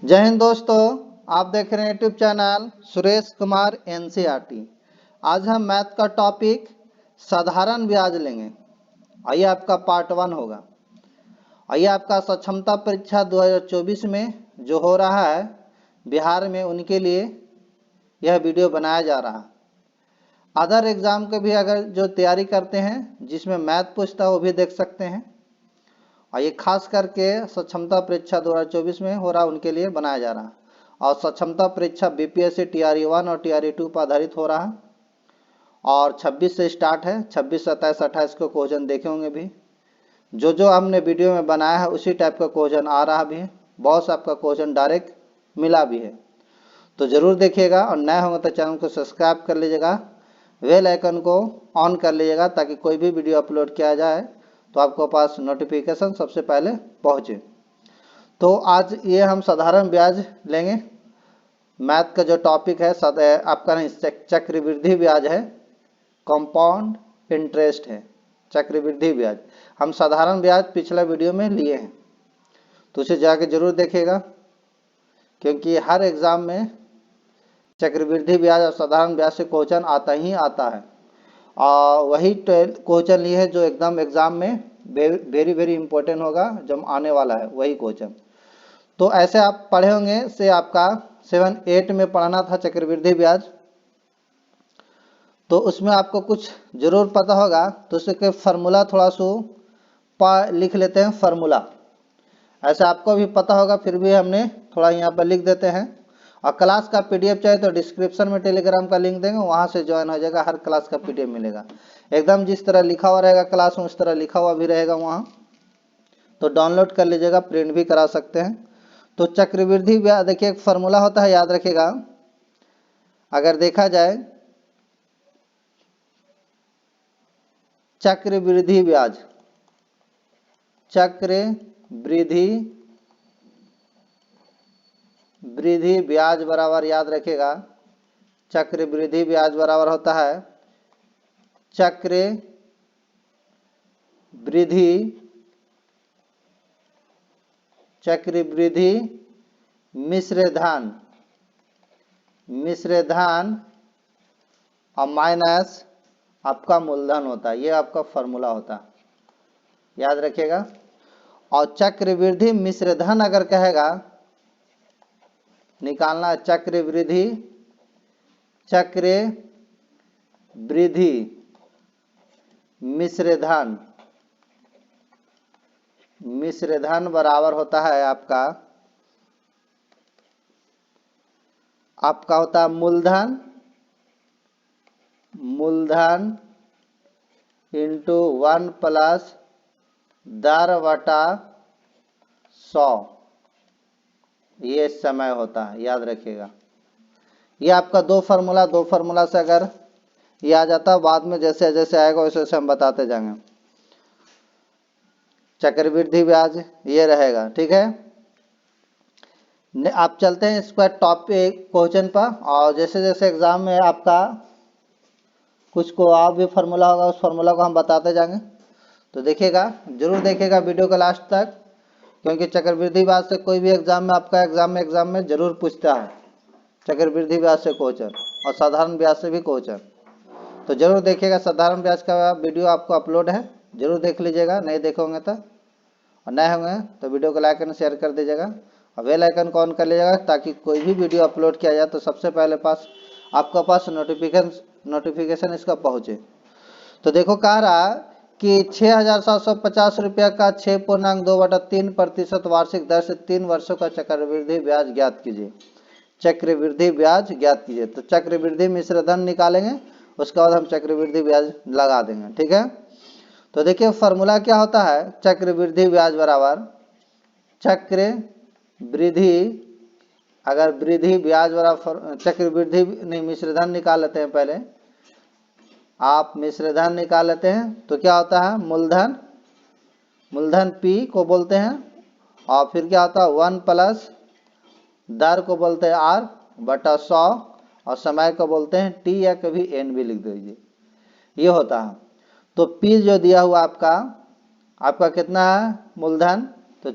जय हिंद दोस्तों, आप देख रहे हैं YouTube channel Suresh Kumar NCERT. आज हम मैथ का टॉपिक साधारण ब्याज लेंगे। आइए आपका पार्ट 1 होगा। आइए आपका सक्षमता परीक्षा 2024 में जो हो रहा है बिहार में, उनके लिए यह वीडियो बनाया जा रहा है। अदर एग्ज़ाम के भी अगर जो तैयारी करते हैं जिसमें मैथ पूछता है वो भी देख सकते हैं। और ये खास करके सक्षमता परीक्षा 2024 में हो रहा उनके लिए बनाया जा रहा है। और सक्षमता परीक्षा बीपीएससी टीआरई 1 और टीआरई 2 पर आधारित हो रहा है और 26 से स्टार्ट है। 26, 27, 28 को क्वेश्चन देखे होंगे भी। जो हमने वीडियो में बनाया है उसी टाइप का क्वेश्चन आ रहा भी है। बहुत सा आपका क्वेश्चन डायरेक्ट मिला भी है, तो ज़रूर देखिएगा। और नए होंगे तो चैनल को सब्सक्राइब कर लीजिएगा, बेल आइकन को ऑन कर लीजिएगा ताकि कोई भी वीडियो अपलोड किया जाए तो आपको पास नोटिफिकेशन सबसे पहले पहुँचे। तो आज ये हम साधारण ब्याज लेंगे। मैथ का जो टॉपिक है आपका नहीं, चक्रवृद्धि ब्याज है, कंपाउंड इंटरेस्ट है, चक्रवृद्धि ब्याज। हम साधारण ब्याज पिछला वीडियो में लिए हैं, तो उसे जाके जरूर देखिएगा क्योंकि हर एग्ज़ाम में चक्रवृद्धि ब्याज और साधारण ब्याज से क्वेश्चन आता ही आता है। और वही क्वेश्चन लिए है जो एकदम एग्ज़ाम में वेरी वेरी इंपॉर्टेंट होगा, जब आने वाला है वही क्वेश्चन। तो ऐसे आप पढ़े होंगे से आपका 7, 8 में पढ़ना था चक्रवृद्धि ब्याज, तो उसमें आपको कुछ जरूर पता होगा। तो उसके फार्मूला थोड़ा सा लिख लेते हैं फार्मूला। ऐसे आपको भी पता होगा, फिर भी हमने थोड़ा यहाँ पर लिख देते हैं। और क्लास का पीडीएफ चाहिए तो डिस्क्रिप्शन में टेलीग्राम का लिंक देंगे, वहाँ से ज्वाइन हो जाएगा। हर क्लास का पीडीएफ मिलेगा एकदम जिस तरह लिखा हुआ रहेगा क्लास में, उस तरह लिखा हुआ भी रहेगा वहाँ, तो डाउनलोड कर लीजिएगा, प्रिंट भी करा सकते हैं। तो चक्रवृद्धि ब्याज देखिए एक फार्मूला होता है, याद रखिएगा। अगर देखा जाए चक्रवृद्धि ब्याज, वृद्धि ब्याज बराबर, याद रखिएगा, चक्रवृद्धि ब्याज बराबर होता है चक्रवृद्धि मिश्र धन और माइनस आपका मूलधन होता है। ये आपका फॉर्मूला होता है, याद रखिएगा। और चक्रवृद्धि मिश्र धन अगर कहेगा निकालना, चक्रवृद्धि मिश्र धन बराबर होता है आपका होता है मूलधन इंटू 1 प्लस दर बटा 100, ये समय होता है, याद रखिएगा। ये आपका दो फार्मूला से अगर ये आ जाता है, बाद में जैसे जैसे आएगा वैसे वैसे हम बताते जाएंगे। चक्रवृद्धि ब्याज ये रहेगा, ठीक है। आप चलते हैं इस पर टॉपिक क्वेश्चन पर, और जैसे जैसे एग्जाम में आपका कुछ को आप भी फार्मूला होगा उस फार्मूला को हम बताते जाएंगे। तो देखिएगा, जरूर देखिएगा वीडियो का लास्ट तक, क्योंकि चक्रवृद्धि ब्याज से कोई भी एग्जाम में आपका एग्जाम में जरूर पूछता है चक्रवृद्धि ब्याज से क्वेश्चन, और साधारण ब्याज से भी क्वेश्चन। तो जरूर देखिएगा, साधारण ब्याज का वीडियो आपको अपलोड है, जरूर देख लीजिएगा, नहीं देखे होंगे तो। और नए होंगे तो वीडियो को लाइक एंड शेयर कर दीजिएगा और बेल आइकन को ऑन कर लीजिएगा ताकि कोई भी वीडियो अपलोड किया जाए तो सबसे पहले आपका पास नोटिफिकेशन इसका पहुँचे। तो देखो कह रहा कि 6,750 रुपया का 6.2/3% वार्षिक दर से 3 वर्षों का चक्रवृद्धि ब्याज ज्ञात कीजिए। चक्रवृद्धि ब्याज ज्ञात कीजिए, तो चक्रवृद्धि मिश्र धन निकालेंगे, उसके बाद हम चक्रवृद्धि ब्याज लगा देंगे, ठीक है। तो देखिए फार्मूला क्या होता है, चक्रवृद्धि ब्याज बराबर चक्रवृद्धि, अगर वृद्धि ब्याज बराबर चक्रवृद्धि नहीं, मिश्र धन निकाल लेते हैं पहले। आप मिश्र धन निकाल लेते हैं तो क्या होता है, मूलधन P को बोलते हैं, और फिर क्या होता है 1 प्लस दर को बोलते हैं R बटा 100, और समय को बोलते हैं T या कभी N भी लिख दीजिए, ये होता है। तो P जो दिया हुआ आपका कितना है मूलधन, तो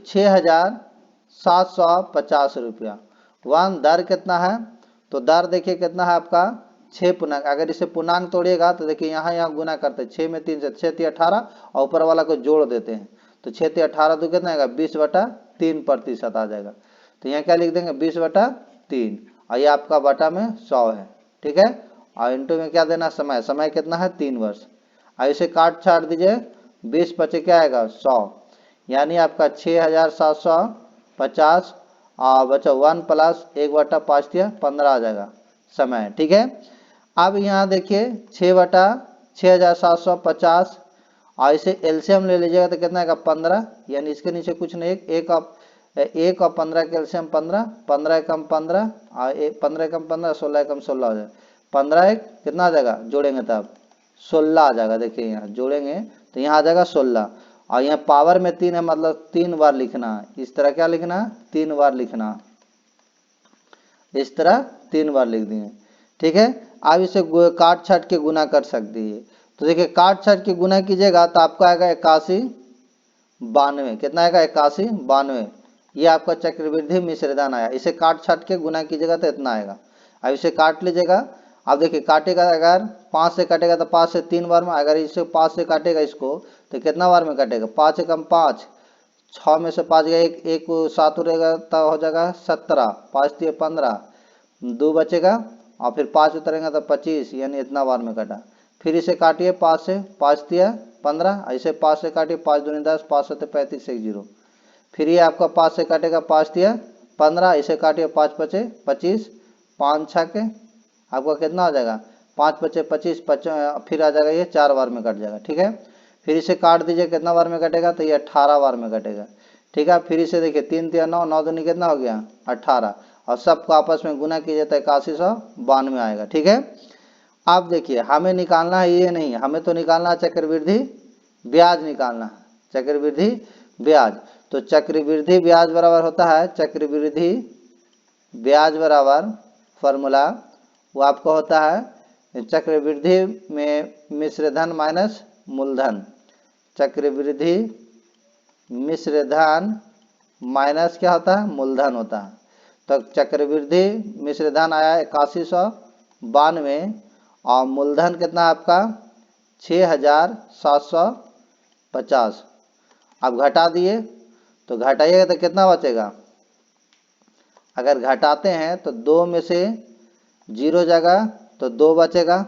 750 रुपया। वन दर कितना है, तो दर देखिए कितना है आपका 6 पूर्णांक। अगर इसे पूर्णांक तोड़िएगा तो देखिए यहाँ गुना करते हैं 6 में 3 से 6 3 18 और ऊपर वाला को जोड़ देते हैं तो 6 3 18 तो कितना आएगा 20/3% आ जाएगा। तो यहाँ क्या लिख देंगे 20/3 और ये आपका बटा में 100 है, ठीक है। और इंटू में क्या देना समय, समय कितना है 3 वर्ष। और इसे काट छाट दीजिए 20 बचे क्या आएगा 100, यानी आपका 6750 और बचा 1 प्लस 1/5 दिया 15 आ जाएगा समय, ठीक है। अब यहाँ देखिए 6/6750 और इसे एलसीएम ले लीजिएगा तो कितना आएगा 15, यानी इसके नीचे कुछ नहीं, एक और 15 के एलसीएम 15, 15 एकम 15 और 15 एकम 15, 16 एकम 16 हो जाएगा। 15 एक कितना आ जाएगा जोड़ेंगे तब 16 आ जाएगा। देखिए यहाँ जोड़ेंगे तो यहाँ आ जाएगा 16 और यहाँ पावर में 3 है, मतलब 3 बार लिखना है। इस तरह क्या लिखना है 3 बार लिखना, इस तरह 3 बार लिख दिए, ठीक है। आप इसे काट छाट के गुना कर सकते हैं। तो देखिए काट छाट के गुना कीजिएगा तो आपका आएगा 8192, कितना आएगा 8192। ये आपका चक्रवृद्धि मिश्रधन आया। इसे काट छाट के गुना कीजिएगा तो इतना आएगा। अब इसे काट लीजिएगा। अब देखिए काटेगा, अगर 5 से काटेगा तो 5 से 3 बार में, अगर इसे 5 से काटेगा इसको तो कितना बार में काटेगा 5 एकम 5, 6 में से 5 गया, एक 7 रहेगा तो हो जाएगा 17, 5 दिए 15, 2 बचेगा और फिर 5 उतरेगा तो 25, यानी इतना बार में काटा। फिर इसे काटिए 5 से, 5 दिया 15, ऐसे 5 से काटिए 5 दूनी 10, 5 7 35 1 0। फिर ये आपका 5 से काटेगा 5 दिया 15, इसे काटिए 5 बचे 25, 5 6 के आपका कितना हो जाएगा 5 बचे 25, फिर आ जाएगा ये 4 बार में कट जाएगा, ठीक है। फिर इसे काट दीजिए कितना बार में कटेगा तो ये 18 बार में कटेगा, ठीक है। फिर इसे देखिए 3 3 9, 9 दूनी कितना हो गया 18 और सबको आपस में गुना कीजिए तो 8192 आएगा, ठीक है। आप देखिए हमें निकालना है ये नहीं, हमें तो निकालना है चक्रवृद्धि ब्याज निकालना है, चक्रवृद्धि ब्याज। तो चक्रवृद्धि ब्याज बराबर होता है, चक्रवृद्धि ब्याज बराबर फॉर्मूला वो आपको होता है चक्रवृद्धि में मिश्रधन माइनस मूलधन, चक्रवृद्धि मिश्रधन माइनस क्या होता है मूलधन होता है। तो चक्रवृद्धि मिश्रधन आया 8192 और मूलधन कितना आपका 6750। अब घटा दिए तो घटाइएगा तो कितना बचेगा, अगर घटाते हैं तो 2 में से 0 जगह तो 2 बचेगा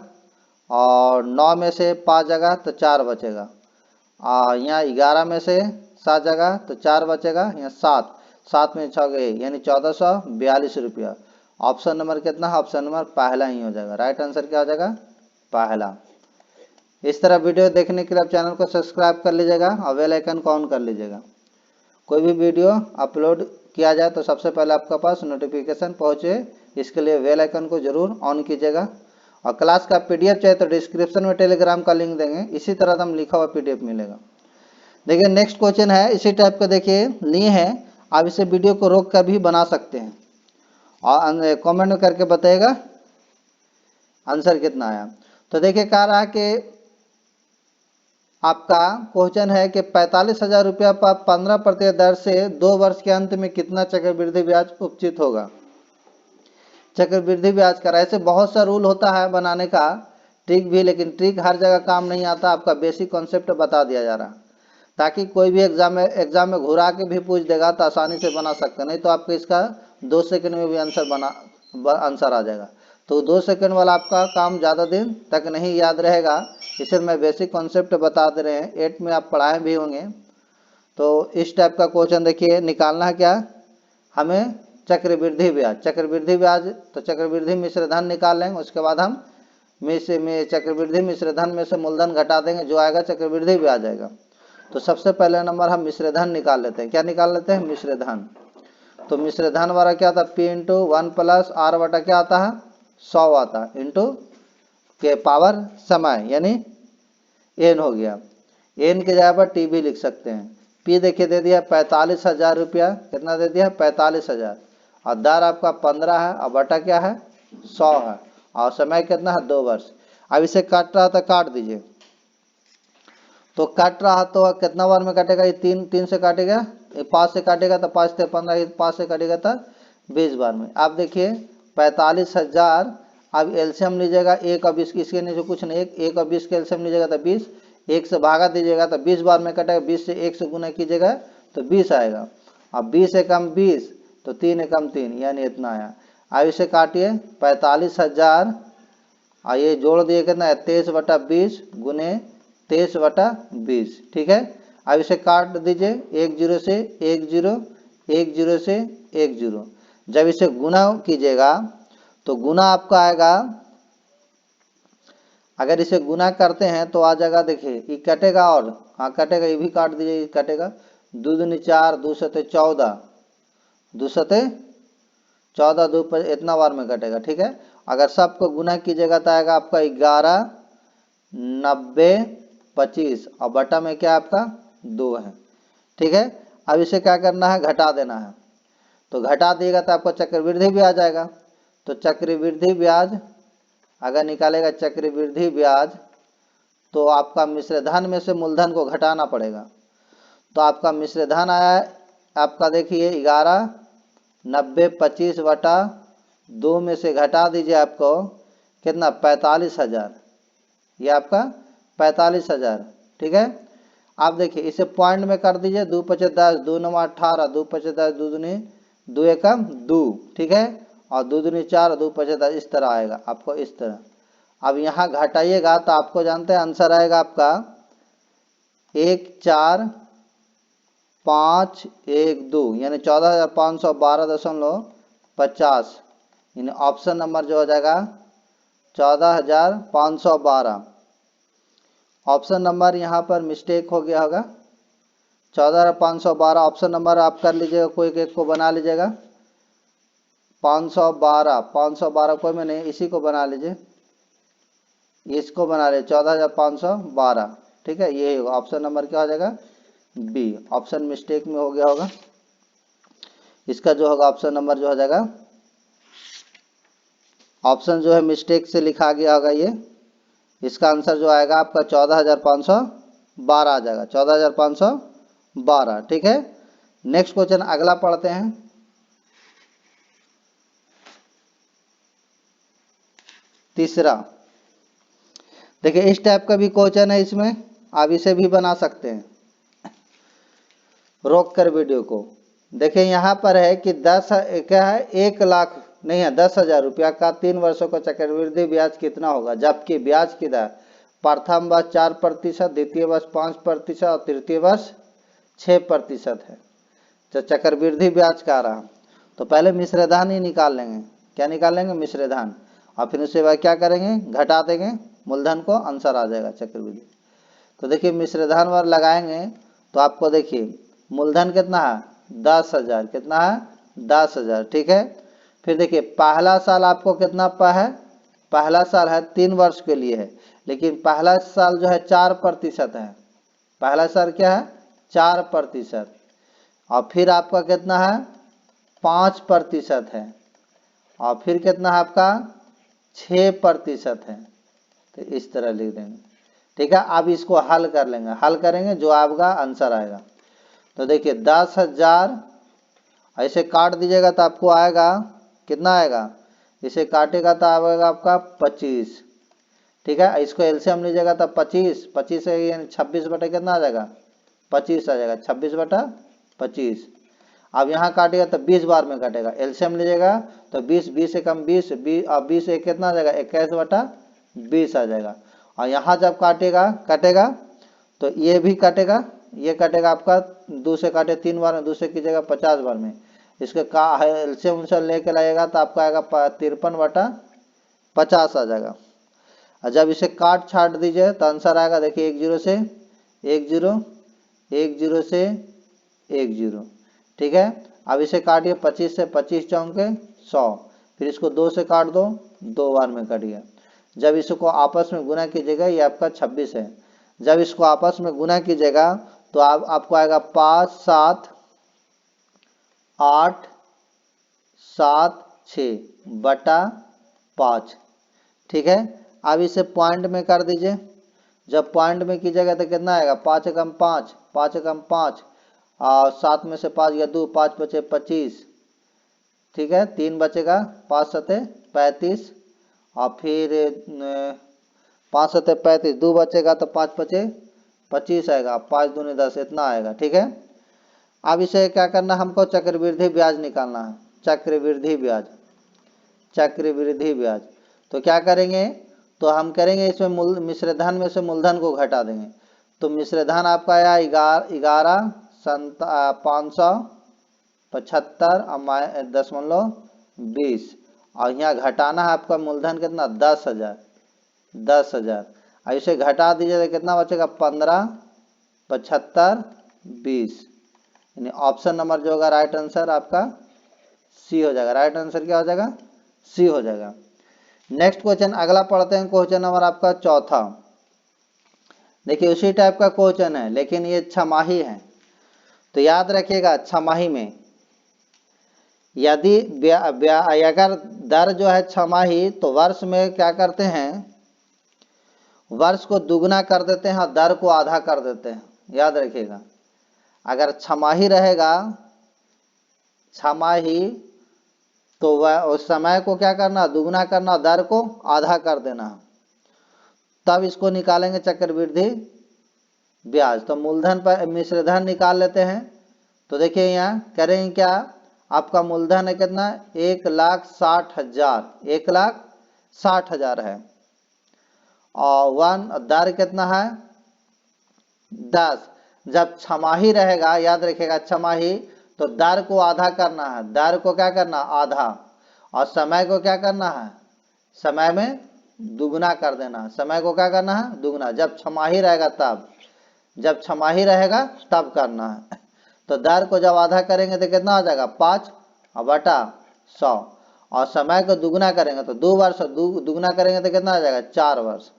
और 9 में से 5 जगह तो 4 बचेगा और यहाँ 11 में से 7 जगह तो 4 बचेगा, यहाँ 7 7 में 6 गए यानी 1442 रुपया। ऑप्शन नंबर कितना है, ऑप्शन नंबर पहला ही हो जाएगा। राइट आंसर क्या हो जाएगा पहला। इस तरह वीडियो देखने के लिए आप चैनल को सब्सक्राइब कर लीजिएगा और बेल आइकन को ऑन कर लीजिएगा। कोई भी वीडियो अपलोड किया जाए तो सबसे पहले आपके पास नोटिफिकेशन पहुंचे, इसके लिए बेल आइकन को जरूर ऑन कीजिएगा। और क्लास का पीडीएफ चाहिए तो डिस्क्रिप्शन में टेलीग्राम का लिंक देंगे, इसी तरह हम लिखा हुआ पीडीएफ मिलेगा। देखिए नेक्स्ट क्वेश्चन है इसी टाइप का, देखिए लिए हैं आप इसे वीडियो को रोक कर भी बना सकते हैं और कमेंट में करके बताइएगा आंसर कितना आया। तो देखिए कह रहा है कि आपका क्वेश्चन है कि 45,000 रुपया पर 15% दर से 2 वर्ष के अंत में कितना चक्रवृद्धि ब्याज उपचित होगा। चक्रवृद्धि ब्याज का ऐसे बहुत सा रूल होता है बनाने का, ट्रिक भी, लेकिन ट्रिक हर जगह काम नहीं आता। आपका बेसिक कॉन्सेप्ट बता दिया जा रहा ताकि कोई भी एग्जाम में घुरा के भी पूछ देगा तो आसानी से बना सकते, नहीं तो आपको इसका 2 सेकंड में भी आंसर आ जाएगा। तो 2 सेकंड वाला आपका काम ज़्यादा दिन तक नहीं याद रहेगा, इसे मैं बेसिक कॉन्सेप्ट बता दे रहे हैं। 8 में आप पढ़ाए भी होंगे। तो इस टाइप का क्वेश्चन देखिए निकालना है क्या हमें चक्रवृद्धि ब्याज, चक्रवृद्धि ब्याज तो चक्रवृद्धि मिश्रधन निकाल लेंगे, उसके बाद हम चक्रवृद्धि मिश्रधन में से मूलधन घटा देंगे, जो आएगा चक्रवृद्धि ब्याज आएगा। तो सबसे पहले नंबर हम मिश्रधन निकाल लेते हैं। क्या निकाल लेते हैं मिश्रधन। तो मिश्रधन वाला क्या था P इंटू 1 प्लस R बटा क्या आता है 100 आता है इंटू के पावर समय यानी n हो गया। n के जगह पर T भी लिख सकते हैं। P देखिए दे दिया 45,000 रुपया, कितना दे दिया 45,000 और दर आपका 15 है और बटा क्या है 100 है और समय कितना है 2 वर्ष। अब इसे काट रहा था काट दीजिए, तो काट रहा तो कितना बार में काटेगा ये 3 3 से काटेगा 5 से काटेगा तो 5 से 15, 5 से काटेगा तो 20 बार में। आप देखिए 45,000, अब एलसीएम लीजिएगा एक, अब इसके नीचे कुछ नहीं, एक और 20 के एलसीएम लीजिएगा तो 20, एक से भागा दीजिएगा तो 20 बार में कटेगा, 20 से एक से गुना कीजिएगा तो 20 आएगा। अब 20 एकम 20 तो 3 एकम 3, यानी इतना आया। अब इसे काटिए 45,000, और ये जोड़ दिए कितना है 23/20 गुने 23/20, ठीक है। अब इसे काट दीजिए, 1 0 से 1 0, 1 0 से 1 0। जब इसे गुना कीजिएगा तो गुना आपका आएगा, अगर इसे गुना करते हैं तो आ जाएगा, देखिए ये कटेगा, और हाँ कटेगा, ये भी काट दीजिए, ये कटेगा, 2 दूनी 4, 2 सते 14, 2 सते 14, 2 पर इतना बार में कटेगा, ठीक है। अगर सबको गुना कीजिएगा तो आएगा आपका 11, 90, 25, और बटा में क्या आपका 2 है, ठीक है। अब इसे क्या करना है, घटा देना है। तो घटा दिएगा तो आपको चक्रवृद्धि ब्याज आ जाएगा। तो चक्रवृद्धि ब्याज अगर निकालेगा चक्रवृद्धि ब्याज, तो आपका मिश्र धन में से मूलधन को घटाना पड़ेगा। तो आपका मिश्र धन आया आपका, देखिए 11, 90, 25/2 में से घटा दीजिए आपको कितना 45,000, ये आपका 45,000, ठीक है। आप देखिए इसे पॉइंट में कर दीजिए, 2 5 10, 2 9 18, 2 5 10, 2 दूनी 2 एकम 2, ठीक है, और 2 दूनी 4, 2 5 10, इस तरह आएगा आपको, इस तरह। अब यहाँ घटाइएगा तो आपको जानते हैं आंसर आएगा आपका 14,512, यानी 14,512.50, यानी ऑप्शन नंबर जो हो जाएगा 14,512। ऑप्शन नंबर यहाँ पर मिस्टेक हो गया होगा, 14,512 ऑप्शन नंबर आप कर लीजिएगा, कोई एक को बना लीजिएगा, 512 कोई में नहीं, इसी को बना लीजिए, इसको बना लीजिए 14,512, ठीक है। यही होगा ऑप्शन नंबर, क्या हो जाएगा बी। ऑप्शन मिस्टेक में हो गया होगा, इसका जो होगा ऑप्शन नंबर जो हो जाएगा, ऑप्शन जो है मिस्टेक से लिखा गया होगा ये, इसका आंसर जो आएगा आपका 14,512 आ जाएगा, 14,512, ठीक है। नेक्स्ट क्वेश्चन अगला पढ़ते हैं। तीसरा, देखिए इस टाइप का भी क्वेश्चन है, इसमें आप इसे भी बना सकते हैं, रोक कर वीडियो को। देखिए यहाँ पर है कि 10 क्या है, 1 लाख नहीं है, 10,000 रुपया का 3 वर्षों का चक्रवृद्धि ब्याज कितना होगा, जबकि ब्याज की दर प्रथम वर्ष 4%, द्वितीय वर्ष 5% और तृतीय वर्ष 6% है। तो चक्रवृद्धि ब्याज का रहा, तो पहले मिश्रधन ही निकाल लेंगे। क्या निकाल लेंगे, मिश्रधन, और फिर उसके बाद क्या करेंगे, घटा देंगे मूलधन को, आंसर आ जाएगा चक्रवृद्धि। तो देखिए मिश्रधन वार लगाएंगे तो आपको देखिए मूलधन कितना है 10,000, कितना है 10,000, ठीक है। फिर देखिए पहला साल आपको कितना है, पहला साल है 3 वर्ष के लिए है, लेकिन पहला साल जो है 4% है, पहला साल क्या है 4%, और फिर आपका कितना है 5% है, और फिर कितना है आपका 6% है। तो इस तरह लिख देंगे, ठीक है। अब इसको हल कर लेंगे, हल करेंगे जो आपका आंसर आएगा। तो देखिए 10,000 ऐसे काट दीजिएगा तो आपको आएगा कितना आएगा, इसे काटेगा तो आएगा आपका 25, ठीक है। इसको एलसीएम लीजिएगा तो 25 से यानी 26 बटा कितना आ जाएगा 25 आ जाएगा, 26/25। अब यहाँ काटेगा तो 20 बार में काटेगा, एलसीएम लीजिएगा तो 20, 20 से कम 20, 20 एक कितना आ जाएगा 21/20 आ जाएगा। और यहाँ जब कटेगा तो ये भी कटेगा, ये कटेगा आपका 2 से काटे 3 बार में, 2 से कीजिएगा 50 बार में, इसके का एलसीएम लेके लगेगा तो आपका आएगा 53/50 आ जाएगा। और जब इसे काट छाट दीजिए तो आंसर आएगा, देखिए 1 0 से 1 0, 1 0 से 1 0, ठीक है। अब इसे काटिए 25 से 25 चौके 100, फिर इसको 2 से काट दो, 2 बार में कट गया। जब इसको आपस में गुना कीजिएगा, ये आपका 26 है, जब इसको आपस में गुना कीजिएगा तो आपको आएगा 5 7 8 7 6 बटा 5, ठीक है। अब इसे पॉइंट में कर दीजिए, जब पॉइंट में कीजिएगा तो कितना आएगा 5 एकम 5, 5 एकम 5, और 7 में से 5 गया 2, 5 बचे 25, ठीक है, 3 बचेगा, 5 सते 35, और फिर 5 सते 35, 2 बचेगा तो 5 बचे 25 आएगा, 5 दूनी 10, इतना आएगा, ठीक है। अब इसे क्या करना, हमको चक्रवृद्धि ब्याज निकालना है, चक्रवृद्धि ब्याज, चक्रवृद्धि ब्याज। तो क्या करेंगे, तो हम करेंगे इसमें मिश्रधन में से मूलधन को घटा देंगे। तो मिश्रधन आपका आया 11,575.20 और यहाँ घटाना है आपका मूलधन कितना, 10,000, 10,000। ऐसे घटा दीजिए तो कितना बचेगा, 15, 75, 20। यानी ऑप्शन नंबर जो होगा राइट आंसर आपका सी हो जाएगा। राइट आंसर क्या हो जाएगा, सी हो जाएगा। नेक्स्ट क्वेश्चन अगला पढ़ते हैं, क्वेश्चन नंबर आपका चौथा। देखिए उसी टाइप का क्वेश्चन है लेकिन ये छमाही है। तो याद रखिएगा छमाही में यदि अगर दर जो है छमाही, तो वर्ष में क्या करते हैं, वर्ष को दुगना कर देते हैं और दर को आधा कर देते हैं। याद रखिएगा अगर छमाही रहेगा, छमाही, तो वह उस समय को क्या करना, दुगना करना, दर को आधा कर देना, तब इसको निकालेंगे चक्रवृद्धि ब्याज। तो मूलधन पर मिश्रधन निकाल लेते हैं। तो देखिए यहाँ करेंगे क्या, आपका मूलधन है कितना, 1,60,000, 1,60,000 है, और दर कितना है 10। जब छमाही रहेगा, याद रखिएगा छमाही, तो दर को आधा करना है, दर को क्या करना, आधा, और समय को क्या करना है, समय में दुगना कर देना, समय को क्या करना है, दुगना। जब छमाही रहेगा तब, जब छमाही रहेगा तब करना है। तो दर को जब आधा करेंगे तो कितना आ जाएगा, 5 बटा 100, और समय को दुगना करेंगे तो 2 वर्ष दुगना करेंगे तो कितना आ जाएगा, 4 वर्ष।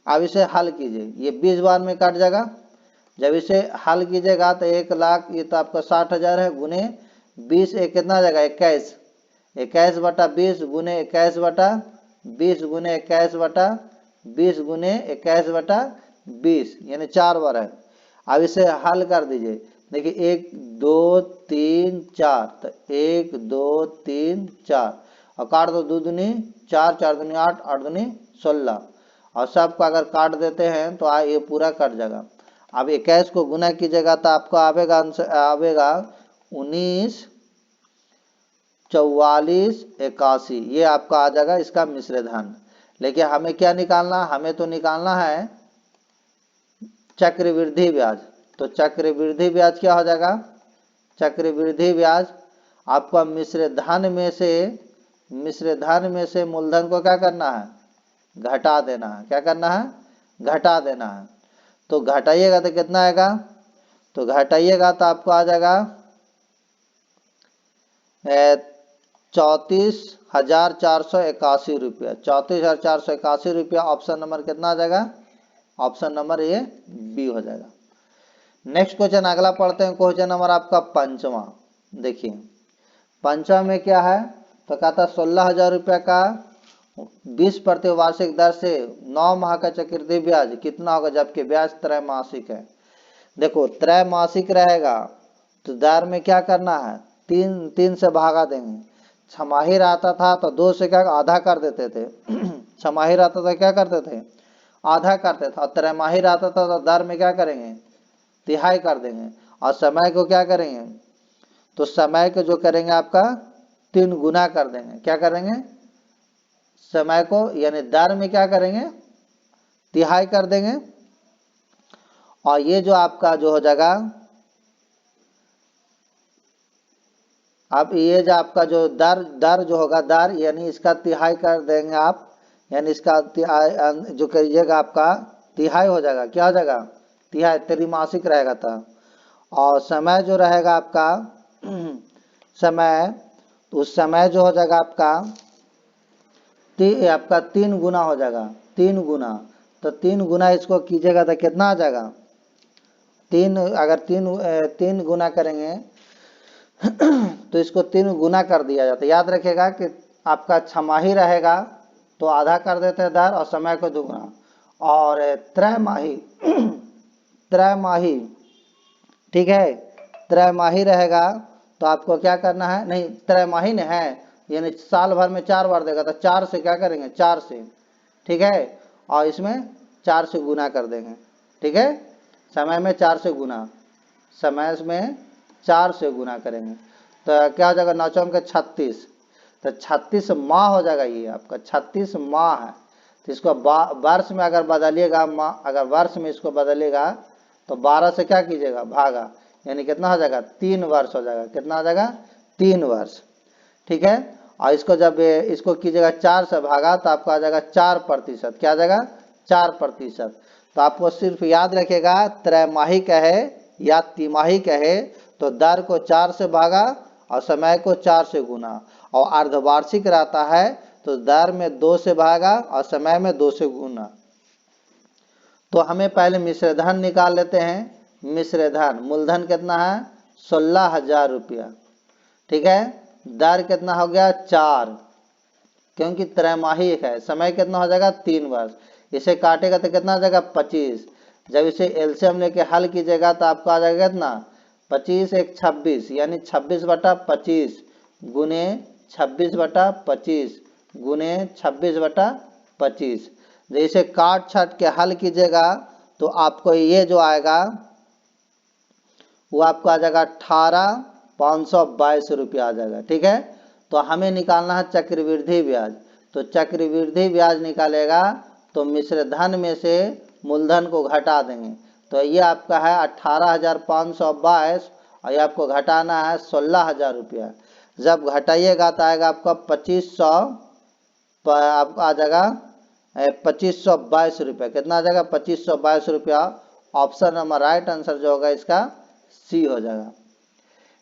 अब इसे हल कीजिए, ये 20 बार में कट जाएगा। जब इसे हल कीजिएगा तो 1,00,000, ये तो आपका 60,000 है, गुने 20, एक कितना आ जाएगा, 21, 21 बटा 20 गुने 21 बटा 20 गुने 21 बटा 20 गुने 21 बटा 20, यानी 4 बार है। अब इसे हल कर दीजिए, देखिए 1 2 3 4, तो 1 2 3 4, और काट दो 2 दूनी 4, 4 दूनी 8, 8 दूनी 16, और सबको अगर काट देते हैं तो ये पूरा कट जाएगा। अब 21 को गुना कीजिएगा तो आपको आवेगा 19, 44, 81, ये आपका आ जाएगा इसका मिश्रधन। लेकिन हमें क्या निकालना, हमें तो निकालना है चक्रवृद्धि ब्याज। तो चक्रवृद्धि ब्याज क्या हो जाएगा, चक्रवृद्धि ब्याज आपका मिश्रधन में से मूलधन को क्या करना है, घटा देना है। क्या करना है, घटा देना है। तो घटाइएगा तो कितना आएगा, तो घटाइएगा तो आपको आ जाएगा 34,481 रुपया, 34,481 रुपया। ऑप्शन नंबर कितना आ जाएगा, ऑप्शन नंबर ये बी हो जाएगा। नेक्स्ट क्वेश्चन अगला पढ़ते हैं, क्वेश्चन नंबर आपका पंचवा। देखिए पंचवा में क्या है, तो कहता 16,000 रुपया का 20% वार्षिक दर से 9 माह का चक्रवृद्धि ब्याज कितना होगा, जबकि ब्याज त्रैमासिक है। देखो त्रैमासिक रहेगा तो दर में क्या करना है, 3 से भागा देंगे। छमाही रहता था तो 2 से क्या आधा कर देते थे छमाही रहता था क्या करते थे, आधा करते थे। और त्रैमाही रहता था तो दर में क्या करेंगे, तिहाई कर देंगे। और समय को क्या करेंगे, तो समय को जो करेंगे आपका 3 गुना कर देंगे। क्या करेंगे, समय को यानी दर में क्या करेंगे, तिहाई कर देंगे। और ये जो आपका जो हो जाएगा, अब ये जो आपका जो दर जो होगा, दर यानी इसका तिहाई कर देंगे आप, यानी इसका जो करिएगा आपका तिहाई हो जाएगा। क्या हो जाएगा, तिहाई, त्रैमासिक रहेगा था। और समय जो रहेगा आपका समय, तो उस समय जो हो जाएगा आपका आपका 3 गुना हो जाएगा, 3 गुना। तो 3 गुना इसको कीजिएगा तो कितना आ जाएगा, 3, अगर 3 गुना करेंगे तो इसको 3 गुना कर दिया जाता है। याद रखिएगा कि आपका छमाही रहेगा तो आधा कर देते हैं दर, और समय को दुगुना। और त्रैमाही त्रैमाही, ठीक है, त्रैमाही रहेगा तो आपको क्या करना है, नहीं त्रैमाही नहीं है यानी साल भर में 4 बार देगा तो 4 से क्या करेंगे, 4 से, ठीक है, और इसमें 4 से गुना कर देंगे, ठीक है, समय में 4 से गुना, समय में 4 से गुना करेंगे तो क्या हो जाएगा, 9 चौके 36, तो 36 माह हो जाएगा, ये आपका 36 माह है। तो इसको वर्ष में अगर बदलिएगा, अगर वर्ष में इसको बदलिएगा तो 12 से क्या कीजिएगा, भागा, यानी कितना हो जाएगा, 3 वर्ष हो जाएगा, कितना हो जाएगा, 3 वर्ष, ठीक है। और इसको जब इसको कीजिएगा 4 से भागा तो आपको आ जाएगा 4%, क्या आ जाएगा, 4%। तो आपको सिर्फ याद रखिएगा त्रैमाही कहे या तिमाही कहे तो दर को 4 से भागा और समय को 4 से गुना, और अर्धवार्षिक रहता है तो दर में 2 से भागा और समय में 2 से गुना। तो हमें पहले मिश्र धन निकाल लेते हैं। मिश्र धन मूलधन कितना है, 16,000 रुपया, ठीक है, दर कितना हो गया, 4, क्योंकि त्रैमाही है, समय कितना हो जाएगा, 3 वर्ष, इसे काटेगा तो कितना आ जाएगा, 25, जब इसे एलसीएम लेके हल कीजिएगा तो आपको आ जाएगा कितना, 25 एक 26, यानी 26/25 गुने 26/25 गुने 26/25। जैसे काट छाट के हल कीजिएगा तो आपको ये जो आएगा वो आपको आ जाएगा 18,522 रुपया आ जाएगा, ठीक है। तो हमें निकालना है चक्रवृद्धि ब्याज, तो चक्रवृद्धि ब्याज निकालेगा तो मिश्र धन में से मूलधन को घटा देंगे, तो ये आपका है 18,522 और ये आपको घटाना है 16,000 रुपया। जब घटाइएगा तो आएगा आपका 2500, आपको आ जाएगा 2522 रुपया, कितना आ जाएगा, 2522 रुपया। ऑप्शन नंबर राइट आंसर जो होगा इसका सी हो जाएगा।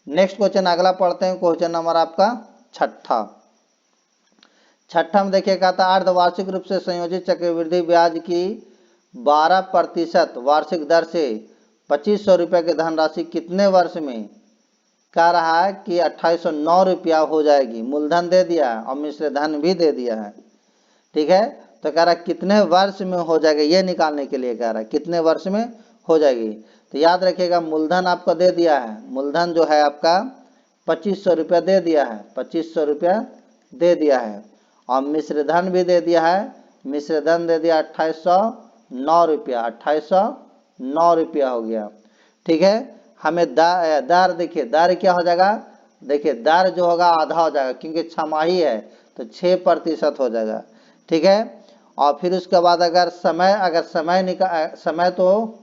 नेक्स्ट क्वेश्चन अगला पढ़ते हैं, क्वेश्चन नंबर आपका छठा में देखिए कहता है अर्धवार्षिक रूप से संयोजित चक्रवृद्धि ब्याज की 12% वार्षिक दर से 2500 रुपये की धनराशि कितने वर्ष में, कह रहा है कि 2809 रुपया हो जाएगी। मूलधन दे दिया है और मिश्र धन भी दे दिया है, ठीक है। तो कह रहा है कितने वर्ष में हो जाएगा, ये निकालने के लिए कह रहा है कितने वर्ष में हो जाएगी। तो याद रखिएगा मूलधन आपको दे दिया है, मूलधन जो है आपका 2500 रुपया दे दिया है, 2500 रुपया दे दिया है, और मिश्र धन भी दे दिया है, मिश्र धन दे दिया 2809 रुपया, 2809 रुपया हो गया, ठीक है। हमें दर देखिए, दर क्या हो जाएगा, देखिए दर जो होगा आधा हो जाएगा क्योंकि छमाही है तो 6% हो जाएगा, ठीक है। और फिर उसके बाद अगर समय तो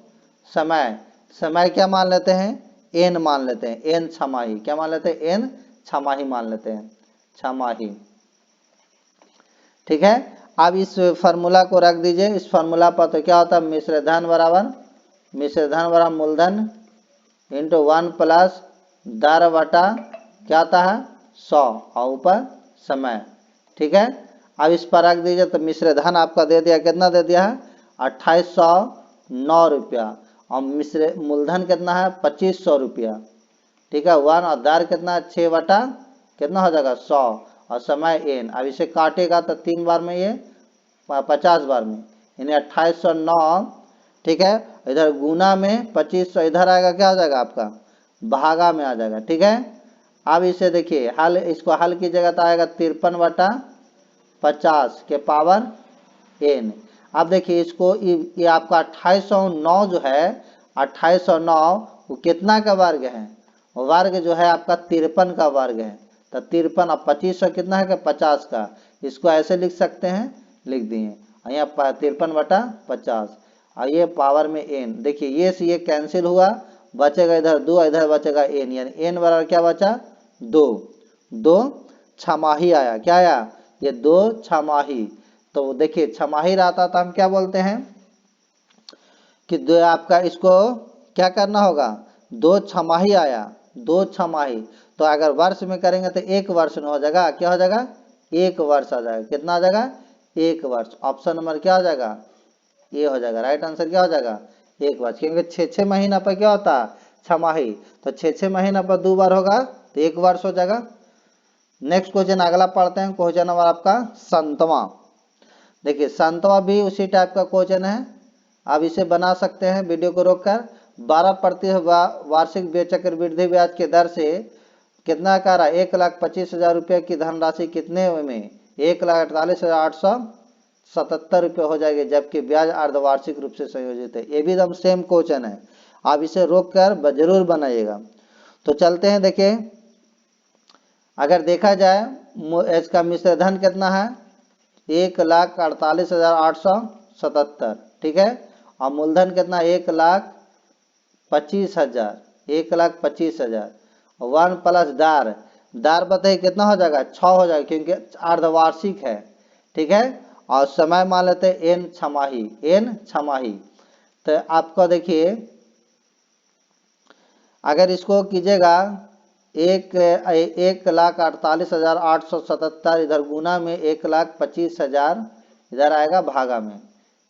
समय क्या मान लेते हैं, एन मान लेते हैं, एन छमाही, क्या मान लेते हैं, एन छमाही मान लेते हैं, छमाही, ठीक है। अब इस फार्मूला को रख दीजिए, इस फार्मूला पर तो क्या होता है, मिश्र धन बराबर मूलधन इंटू 1 प्लस दर बटा क्या आता है 100 और ऊपर समय, ठीक है। अब इस पर रख दीजिए तो मिश्र धन आपका दे दिया, कितना दे दिया है 2809 रुपया, और मिश्र मूलधन कितना है 2500 रुपया, ठीक है, 1 और दर कितना 6 बटा कितना हो जाएगा 100 और समय एन। अब इसे काटेगा तो 3 बार में, ये 50 बार में, यानी 2809, ठीक है। इधर गुना में 2500 इधर आएगा, क्या हो जाएगा आपका भागा में आ जाएगा, ठीक है। अब इसे देखिए हल, इसको हल कीजिएगा तो आएगा 53/50 के पावर एन। अब देखिए इसको ये आपका 2809 जो है 2809 वो कितना का वर्ग है, वर्ग जो है आपका 53 का वर्ग है, तो 53 और 2500 कितना है, 50 का, इसको ऐसे लिख सकते हैं, लिख दिए यहाँ 53/50 और ये पावर में एन। देखिए ये से ये कैंसिल हुआ, बचेगा इधर 2, इधर बचेगा एन, यानी एन बराबर क्या बचा 2 छमाही आया, क्या आया, ये 2 छमाही। तो देखिए छमाही रहता तो हम क्या बोलते हैं कि दो आपका इसको क्या करना होगा, 2 छमाही आया, 2 छमाही, तो अगर वर्ष में करेंगे तो 1 वर्ष में हो जाएगा, क्या हो जाएगा 1 वर्ष आ जाएगा, कितना आ जाएगा 1 वर्ष। ऑप्शन नंबर क्या हो जाएगा, ये हो जाएगा, राइट आंसर क्या हो जाएगा 1 वर्ष, क्योंकि 6 महीना पर क्या होता है छमाही, तो 6 महीना पर 2 बार होगा तो 1 वर्ष हो जाएगा। नेक्स्ट क्वेश्चन अगला पढ़ते हैं, क्वेश्चन नंबर आपका 7वां। देखिए 7वां भी उसी टाइप का क्वेश्चन है, आप इसे बना सकते हैं वीडियो को रोककर, 12% वार्षिक चक्रवृद्धि ब्याज के दर से कितना कर रहा है, 1,25,000 रुपये की धनराशि कितने में 1,48,877 रुपये हो जाएगी, जबकि ब्याज अर्धवार्षिक रूप से संयोजित है। ये भी एकदम सेम क्वेश्चन है, आप इसे रोक कर जरूर बनाइएगा। तो चलते हैं, देखिए अगर देखा जाए इसका मिश्र धन कितना है 1,48,877, ठीक है, और मूलधन कितना 1,25,000, 1,25,000 वन प्लस दार बताइए कितना हो जाएगा 6 हो जाएगा, क्योंकि अर्धवार्षिक है, ठीक है, और समय मान लेते हैं एन छमाही। तो आपको देखिए अगर इसको कीजिएगा 1,48,877 इधर गुना में 1,25,000 इधर आएगा भागा में,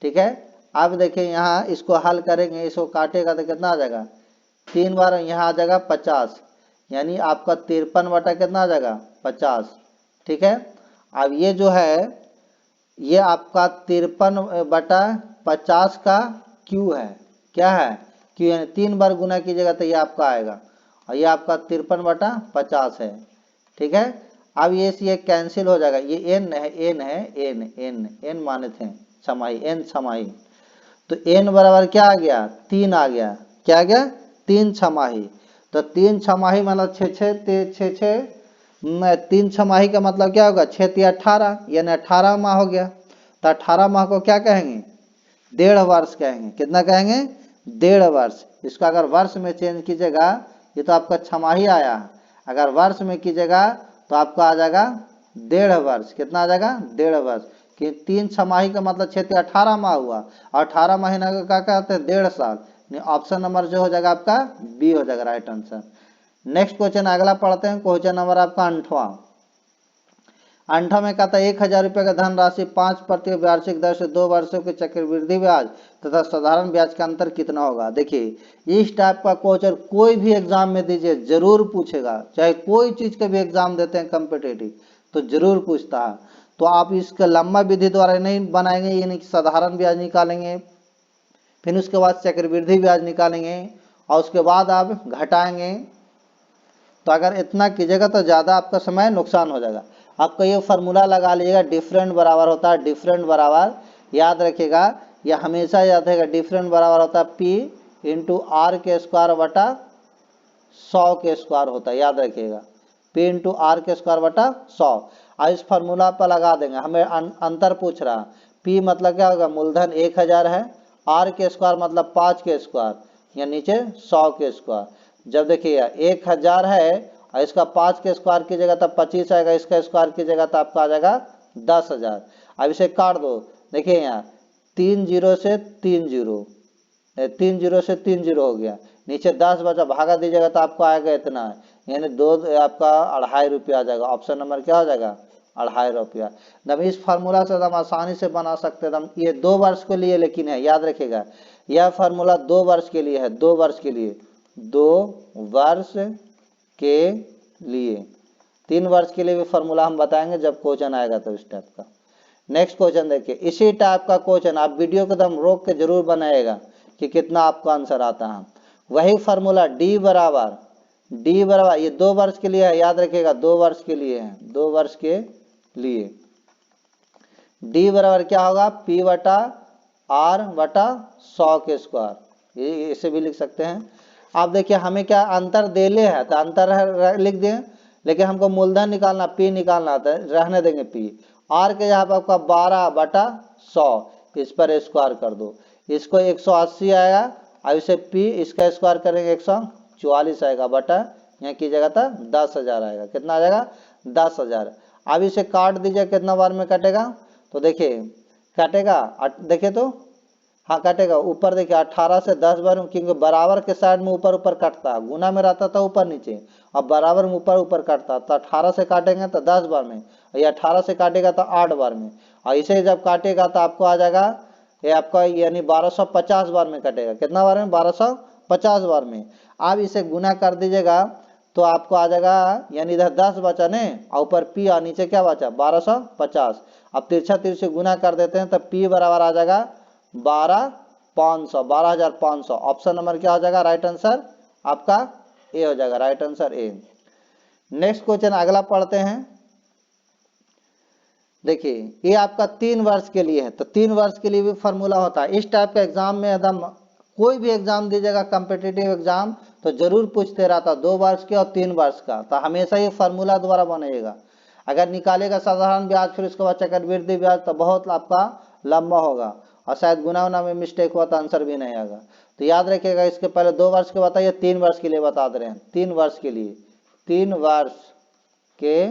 ठीक है। अब देखिए यहाँ इसको हल करेंगे, इसको काटेगा तो कितना आ जाएगा 3 बार यहाँ आ जाएगा 50, यानी आपका 53 बटा कितना आ जाएगा 50, ठीक है। अब ये जो है ये आपका 53 बटा 50 का क्यू है, क्या है क्यू, यानी 3 बार गुना कीजिएगा तो ये आपका आएगा, और ये आपका 53 बटा 50 है, ठीक है। अब ये कैंसिल हो जाएगा, ये एन माने थे छमाही, एन छमाही, तो एन बराबर क्या आ गया 3 आ गया, क्या आ गया 3 छमाही। तो 3 छमाही मतलब 3 छमाही का मतलब क्या होगा 6 × 18 यानी 18 माह हो गया। तो 18 माह को क्या कहेंगे 1.5 वर्ष कहेंगे, कितना कहेंगे 1.5 वर्ष। इसको अगर वर्ष में चेंज कीजिएगा, ये तो आपका छमाही आया, अगर वर्ष में कीजिएगा तो आपका आ जाएगा 1.5 वर्ष, कितना आ जाएगा 1.5 वर्ष, कि 3 छमाही का मतलब 6 × 18 माह हुआ, और 18 महीना का क्या कहते हैं 1.5 साल। ऑप्शन नंबर जो हो जाएगा आपका बी हो जाएगा राइट आंसर। नेक्स्ट क्वेश्चन अगला पढ़ते हैं, क्वेश्चन नंबर आपका 8वां में कहता है 1,000 रुपये का धनराशि 5% वार्षिक दर से 2 वर्षों के चक्रवृद्धि ब्याज तथा साधारण ब्याज का अंतर कितना होगा। देखिए इस टाइप का क्वेश्चन कोई भी एग्जाम में दीजिए जरूर पूछेगा, चाहे कोई चीज का भी एग्जाम देते हैं कम्पिटेटिव तो जरूर पूछता है। तो आप इसका लंबा विधि द्वारा नहीं बनाएंगे, यानी कि साधारण ब्याज निकालेंगे, फिर उसके बाद चक्रवृद्धि ब्याज निकालेंगे, और उसके बाद आप घटाएंगे। तो अगर इतना कीजिएगा तो ज़्यादा आपका समय नुकसान हो जाएगा। आपका ये फार्मूला लगा लीजिएगा, डिफरेंट बराबर होता है डिफरेंट बराबर, याद रखिएगा, यह हमेशा याद रहेगा, डिफरेंट बराबर होता है P × R² बटा 100 के स्क्वायर होता है, याद रखिएगा P × R² बटा 100। और इस फार्मूला पर लगा देंगे, हमें अंतर पूछ रहा, P मतलब क्या होगा मूलधन 1,000 है, R² मतलब 5 के स्क्वायर, या नीचे 100 के स्क्वायर। जब देखिए 1,000 है और इसका 5 के स्क्वायर की जगह तब 25 आएगा, इसका स्क्वायर की जगह तो आपका आ जाएगा 10,000। अब इसे काट दो, देखिए यहाँ 3 0 से 3 0, 3 0 से 3 0 हो गया, नीचे 10 बचा, भागा दीजिएगा तो आपको आएगा इतना, यानी 2 आपका 2.5 रुपया आ जाएगा। ऑप्शन नंबर क्या हो जाएगा 2.5 रुपया। जब इस फार्मूला से हम आसानी से बना सकते हैं, ये 2 वर्ष के लिए लेकिन है, याद रखिएगा यह फार्मूला 2 वर्ष के लिए है, 2 वर्ष के लिए, 2 वर्ष के लिए, 3 वर्ष के लिए भी फार्मूला हम बताएंगे जब क्वेश्चन आएगा तो इस टाइप का। नेक्स्ट क्वेश्चन देखिए, इसी टाइप का क्वेश्चन आप वीडियो को एकदम रोक के जरूर बनाएगा कि कितना आपका आंसर आता है। वही फार्मूला D बराबर ये 2 वर्ष के लिए है, याद रखिएगा 2 वर्ष के लिए है, 2 वर्ष के लिए D बराबर क्या होगा P बटा R बटा 100 के स्क्वायर, ये इसे भी लिख सकते हैं। आप देखिए हमें क्या अंतर देले है तो अंतर लिख दें, लेकिन हमको मूलधन निकालना P निकालना था, रहने देंगे P। R के यहाँ पर आपका 12 बटा 100, इस पर स्क्वायर कर दो, इसको 180 आएगा, अब इसे P इसका स्क्वायर करेंगे 144 आएगा, बटा यहाँ की जगह था 10,000 आएगा, कितना आ जाएगा 10,000। अब इसे काट दीजिए, कितना बार में कटेगा, तो देखिए कटेगा, देखिए तो हाँ कटेगा, ऊपर देखिए 18 से 10 बार, क्योंकि बराबर के साइड में ऊपर ऊपर कटता, गुना में रहता था ऊपर नीचे, अब बराबर में ऊपर ऊपर काटता, तो 18 से काटेंगे तो 10 बार में, या 18 से काटेगा तो 8 बार में, और इसे जब काटेगा तो आपको आ जाएगा ये आपका यानी 1250 बार में कटेगा, कितना बार में 1250 बार में। आप इसे गुना कर दीजिएगा तो आपको आ जाएगा, यानी इधर 10 बचा ने, और ऊपर P और नीचे क्या बचा 1250। अब तिरछा तिरछे गुना कर देते हैं तो P बराबर आ जाएगा 12 500, 12,500। ऑप्शन नंबर क्या हो जाएगा राइट आंसर आपका ए हो जाएगा, right answer A. Next question अगला पढ़ते हैं। देखिए ये आपका 3 वर्ष के लिए है, तो 3 वर्ष के लिए भी फॉर्मूला होता है। इस टाइप का एग्जाम में एकदम कोई भी एग्जाम दीजिएगा कम्पिटिटिव एग्जाम तो जरूर पूछते रहता 2 वर्ष के और 3 वर्ष का, तो हमेशा ये फार्मूला द्वारा बनेगा। अगर निकालेगा साधारण ब्याज फिर उसके बाद चक्रवृद्धि ब्याज तो बहुत आपका लंबा होगा और शायद गुना उना में मिस्टेक हुआ तो आंसर भी नहीं आएगा। तो याद रखिएगा, इसके पहले 2 वर्ष के बताइए, 3 वर्ष के लिए बता दे रहे हैं। 3 वर्ष के लिए, 3 वर्ष के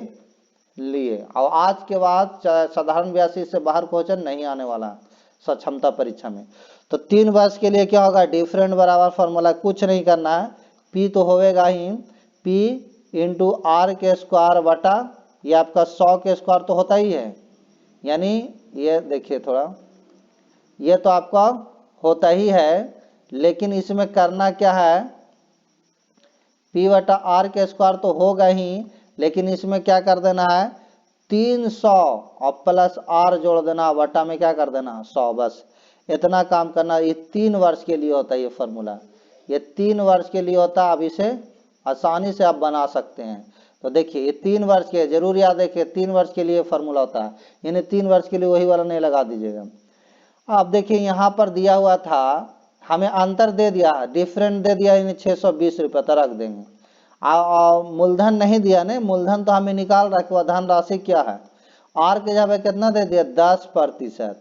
लिए। और आज के बाद साधारण ब्याज से बाहर क्वेश्चन नहीं आने वाला सक्षमता परीक्षा में। तो 3 वर्ष के लिए क्या होगा, डिफरेंट बराबर फॉर्मूला, कुछ नहीं करना है, पी तो होगा ही, पी इंटू आर के स्क्वायर बटा ये आपका 100 के स्क्वायर तो होता ही है, यानी ये देखिए थोड़ा, ये तो आपका होता ही है, लेकिन इसमें करना क्या है, पी बटा आर के स्क्वायर तो होगा ही, लेकिन इसमें क्या कर देना है 300 और प्लस आर जोड़ देना, बटा में क्या कर देना 100, बस इतना काम करना। ये 3 वर्ष के लिए होता है ये फॉर्मूला, ये 3 वर्ष के लिए होता है। अब इसे आसानी से आप बना सकते हैं। तो देखिए ये 3 वर्ष के, जरूर याद रखिए 3 वर्ष के लिए फॉर्मूला होता है, यानी 3 वर्ष के लिए वही वाला नहीं लगा दीजिएगा। अब देखिए यहाँ पर दिया हुआ था, हमें अंतर दे दिया, डिफरेंट दे दिया, यानी 620 रुपये तो रख देंगे। मूलधन नहीं दिया ने, मूलधन तो हमें निकाल रखा हुआ, धन राशि क्या है, आर के जगह कितना दे दिया 10%,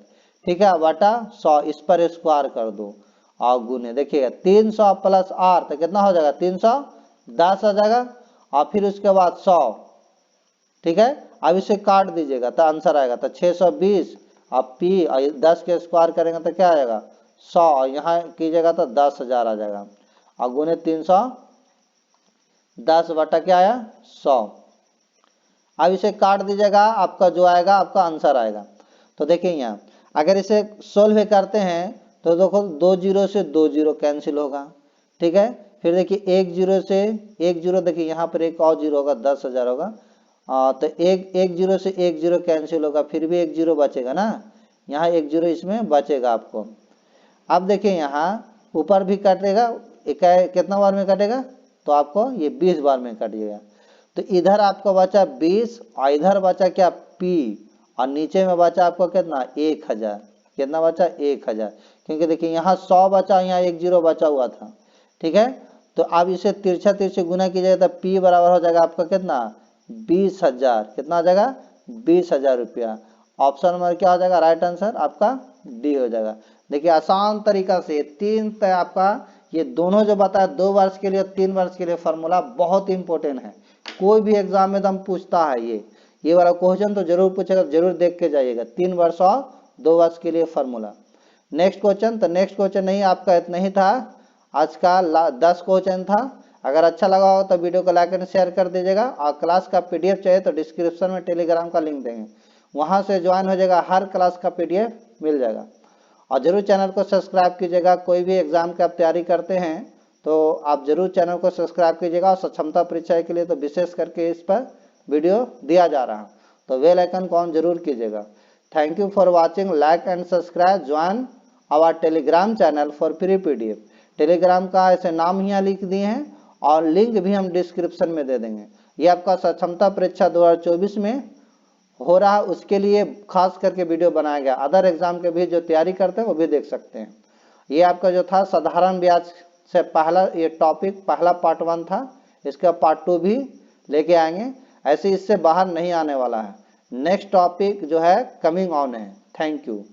ठीक है, बटा 100, इस पर स्क्वायर कर दो और गुने, देखिए 300 प्लस आर तो कितना हो जाएगा 310 हो जाएगा, और फिर उसके बाद 100, ठीक है। अब इसे काट दीजिएगा तो आंसर आएगा, तो 620 अब पी और 10 के स्क्वायर करेंगे तो क्या आएगा 100, और यहाँ कीजिएगा तो 10,000 आ जाएगा, और गुने 310 बटा क्या आया 100। अब इसे काट दीजिएगा, आपका जो आएगा आपका आंसर आएगा। तो देखिए यहाँ अगर इसे सोल्व करते हैं तो देखो 2 जीरो से 2 जीरो कैंसिल होगा, ठीक है। फिर देखिए 1 जीरो से 1 जीरो, देखिए यहाँ पर एक और जीरो होगा, 10,000 होगा, तो एक जीरो से 1 जीरो कैंसिल होगा, फिर भी 1 जीरो बचेगा ना, यहाँ 1 जीरो इसमें बचेगा आपको। अब देखिए यहाँ ऊपर भी कटेगा, कितना बार में कटेगा, तो आपको ये 20 बार में कटिएगा। तो इधर आपको बचा 20 और इधर बचा क्या पी, और नीचे में बचा आपको कितना 1000, कितना बचा 1000, क्योंकि देखिए यहाँ 100 बचा, यहाँ 1 जीरो बचा हुआ था, ठीक है। तो अब इसे तिरछा तिरछे गुना कीजिएगा तो पी बराबर हो जाएगा आपका कितना 20,000, कितना आ जाएगा 20,000 रुपया। ऑप्शन नंबर क्या हो जाएगा राइट आंसर आपका डी हो जाएगा। देखिए आसान तरीका से 3 पे आपका ये दोनों जो बताया 2 वर्ष के लिए 3 वर्ष के लिए फॉर्मूला बहुत इंपॉर्टेंट है, कोई भी एग्जाम में दम पूछता है, ये वाला क्वेश्चन तो जरूर पूछेगा, जरूर देख के जाइएगा, 3 वर्ष और 2 वर्ष के लिए फॉर्मूला। नेक्स्ट क्वेश्चन, तो नेक्स्ट क्वेश्चन नहीं आपका इतना ही था, आज का 10 क्वेश्चन था। अगर अच्छा लगा हो तो वीडियो को लाइक एंड शेयर कर दीजिएगा, और क्लास का पीडीएफ चाहिए तो डिस्क्रिप्शन में टेलीग्राम का लिंक देंगे, वहां से ज्वाइन हो जाएगा, हर क्लास का पीडीएफ मिल जाएगा। और जरूर चैनल को सब्सक्राइब कीजिएगा, कोई भी एग्जाम की आप तैयारी करते हैं तो आप जरूर चैनल को सब्सक्राइब कीजिएगा, और सक्षमता परीक्षा के लिए तो विशेष करके इस पर वीडियो दिया जा रहा है, तो बेल आइकन को ऑन जरूर कीजिएगा। Thank you for watching, like and subscribe, join our Telegram channel for free PDF. Telegram का ऐसे नाम यहाँ लिख दिए हैं, और लिंक भी हम डिस्क्रिप्शन में दे देंगे। ये आपका सक्षमता परीक्षा 2024 में हो रहा है, उसके लिए खास करके वीडियो बनाया गया, अदर एग्जाम के भी जो तैयारी करते हैं वो भी देख सकते हैं। ये आपका जो था साधारण ब्याज से पहला ये टॉपिक, पहला पार्ट 1 था, इसका पार्ट 2 भी लेके आएंगे, ऐसे इससे बाहर नहीं आने वाला है। नेक्स्ट टॉपिक जो है कमिंग ऑन है। Thank you.